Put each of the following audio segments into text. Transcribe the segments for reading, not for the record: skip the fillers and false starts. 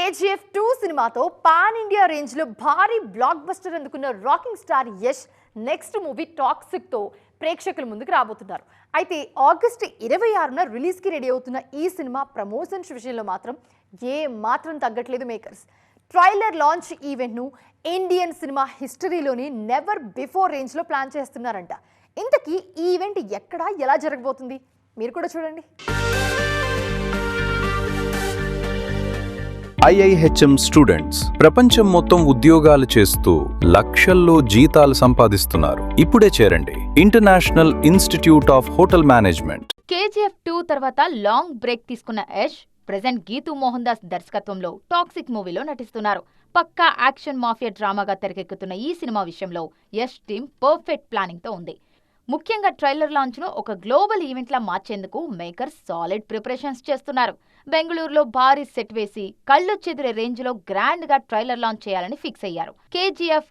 KGF 2 సినిమాతో pan India range లో భారీ బ్లాక్ బస్టర్ అందుకున్న rocking star Yash next movie Toxic తో ప్రేక్షకుల ముందుకు రాబోతున్నారు. అయితే ఆగస్టు 26న రిలీజ్ కి రెడీ అవుతున్న ఈ సినిమా ప్రమోషన్స్ విషయంలో మాత్రం మాత్రం తగ్గట్లేదు మేకర్స్. ట్రైలర్ లాంచ్ ఈవెంట్ ను ఇండియన్ సినిమా హిస్టరీలోని నెవర్ బిఫోర్ రేంజ్ లో ప్లాన్ చేస్తున్నారంట. ఇంతకీ ఈ ఈవెంట్ ఎక్కడ ఎలా జరగబోతుంది మీరు కూడా చూడండి. IIHM స్టూడెంట్స్ ప్రపంచం మొత్తం ఉద్యోగాలు చేస్తూ లక్షల్లో జీతాలు సంపాదిస్తున్నారు. ఇప్పుడే చేరండి international institute of hotel management. KGF 2 తర్వాత లాంగ్ బ్రేక్ తీసుకున్న యష్ ప్రెజెంట్ గీతూ మోహన్ దాస్ దర్శకత్వంలో టాక్సిక్ మూవీలో నటిస్తున్నారు. పక్కా యాక్షన్ మాఫియా డ్రామాగా తెరకెక్కుతున్న ఈ సినిమా విషయంలో యష్ టీమ్ పర్ఫెక్ట్ ప్లానింగ్ తో ఉంది. ముఖ్యంగా ట్రైలర్ లాంచ్ ను ఒక గ్లోబల్ ఈవెంట్ లా మార్చేందుకు మేకర్స్ సాలిడ్ ప్రిపరేషన్స్ చేస్తున్నారు. బెంగళూరులో భారీ సెట్ వేసి కళ్ళు చెదిరే రేంజ్ లో గ్రాండ్ గా ట్రైలర్ లాంచ్ చేయాలని ఫిక్స్ అయ్యారు. KGF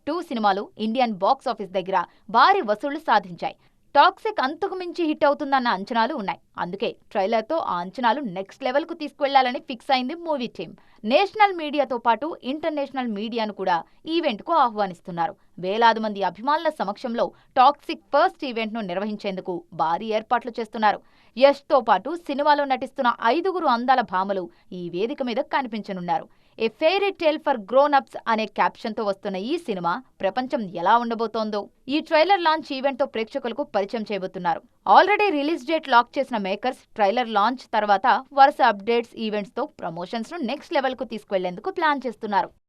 2 సినిమాలు ఇండియన్ బాక్స్ ఆఫీస్ దగ్గర భారీ వసూళ్లు సాధించాయి. టాక్సిక్ అంతకు మించి హిట్ అవుతుందన్న అంచనాలు ఉన్నాయి. అందుకే ట్రైలర్ తో ఆ అంచనాలు నెక్స్ట్ లెవెల్ కు తీసుకువెళ్లాలని ఫిక్స్ అయింది మూవీ టీమ్. నేషనల్ మీడియాతో పాటు ఇంటర్నేషనల్ మీడియాను కూడా ఈవెంట్ కు ఆహ్వానిస్తున్నారు. వేలాది మంది అభిమానుల సమక్షంలో టాక్సిక్ ఫస్ట్ ఈవెంట్ ను నిర్వహించేందుకు భారీ ఏర్పాట్లు చేస్తున్నారు. యష్ తో పాటు సినిమాలో నటిస్తున్న 5గురు అందాల భామలు ఈ వేదిక మీద కనిపించనున్నారు. A fairy tale for grown ups అనే క్యాప్షన్ తో వస్తున్న ఈ సినిమా ప్రపంచం ఎలా ఉండబోతోందో ఈ ట్రైలర్ లాంచ్ ఈవెంట్ తో ప్రేక్షకులకు పరిచయం చేయబోతున్నారు. ఆల్రెడీ రిలీజ్ డేట్ లాక్ చేసిన మేకర్స్ ట్రైలర్ లాంచ్ తర్వాత వరుస అప్డేట్స్ ఈవెంట్స్ తో ప్రమోషన్స్ ను నెక్స్ట్ లెవెల్ కు తీసుకువెళ్లేందుకు ప్లాన్ చేస్తున్నారు.